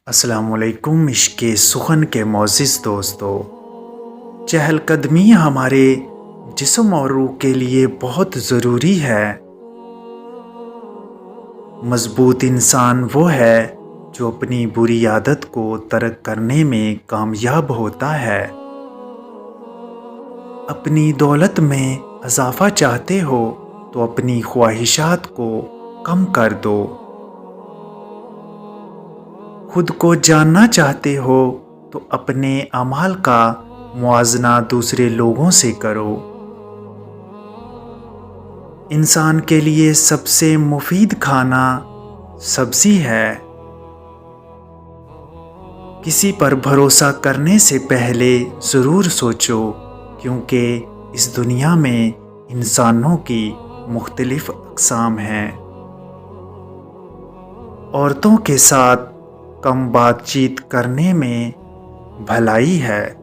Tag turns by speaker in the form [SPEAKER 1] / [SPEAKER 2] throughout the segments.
[SPEAKER 1] السلام علیکم عشق سخن کے معزز دوستو۔ چہل قدمی ہمارے جسم اور روح کے لیے بہت ضروری ہے۔ مضبوط انسان وہ ہے جو اپنی بری عادت کو ترک کرنے میں کامیاب ہوتا ہے۔ اپنی دولت میں اضافہ چاہتے ہو تو اپنی خواہشات کو کم کر دو۔ خود کو جاننا چاہتے ہو تو اپنے اعمال کا موازنہ دوسرے لوگوں سے کرو۔ انسان کے لیے سب سے مفید کھانا سبزی ہے۔ کسی پر بھروسہ کرنے سے پہلے ضرور سوچو، کیونکہ اس دنیا میں انسانوں کی مختلف اقسام ہیں۔ عورتوں کے ساتھ کم بات چیت کرنے میں بھلائی ہے۔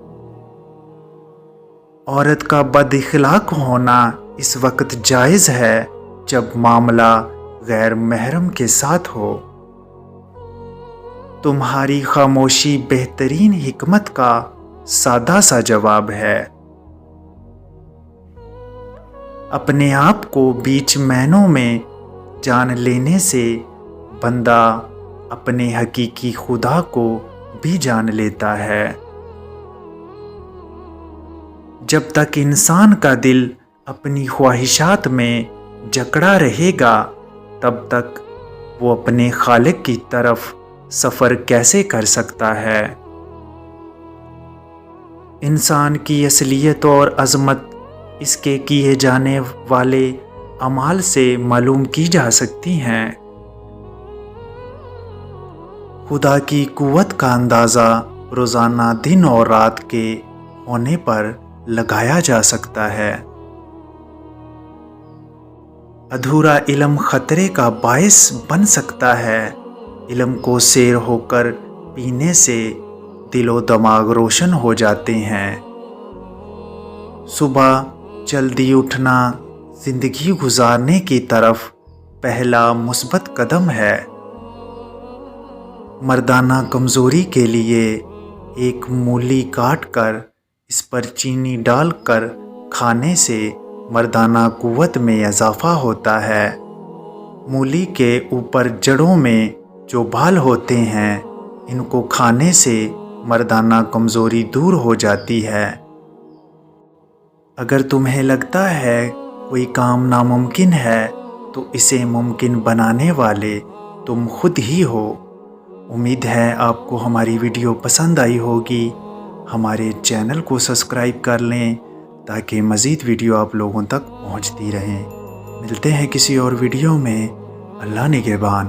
[SPEAKER 1] عورت کا بد اخلاق ہونا اس وقت جائز ہے جب معاملہ غیر محرم کے ساتھ ہو۔ تمہاری خاموشی بہترین حکمت کا سادہ سا جواب ہے۔ اپنے آپ کو بیچ معنوں میں جان لینے سے بندہ اپنے حقیقی خدا کو بھی جان لیتا ہے۔ جب تک انسان کا دل اپنی خواہشات میں جکڑا رہے گا، تب تک وہ اپنے خالق کی طرف سفر کیسے کر سکتا ہے؟ انسان کی اصلیت اور عظمت اس کے کیے جانے والے اعمال سے معلوم کی جا سکتی ہیں۔ خدا کی قوت کا اندازہ روزانہ دن اور رات کے ہونے پر لگایا جا سکتا ہے۔ ادھورا علم خطرے کا باعث بن سکتا ہے۔ علم کو سیر ہو کر پینے سے دل و دماغ روشن ہو جاتے ہیں۔ صبح جلدی اٹھنا زندگی گزارنے کی طرف پہلا مثبت قدم ہے۔ مردانہ کمزوری کے لیے ایک مولی کاٹ کر اس پر چینی ڈال کر کھانے سے مردانہ قوت میں اضافہ ہوتا ہے۔ مولی کے اوپر جڑوں میں جو بال ہوتے ہیں، ان کو کھانے سے مردانہ کمزوری دور ہو جاتی ہے۔ اگر تمہیں لگتا ہے کوئی کام ناممکن ہے تو اسے ممکن بنانے والے تم خود ہی ہو۔ امید ہے آپ کو ہماری ویڈیو پسند آئی ہوگی۔ ہمارے چینل کو سبسکرائب کر لیں تاکہ مزید ویڈیو آپ لوگوں تک پہنچتی رہیں۔ ملتے ہیں کسی اور ویڈیو میں۔ اللہ نگہبان۔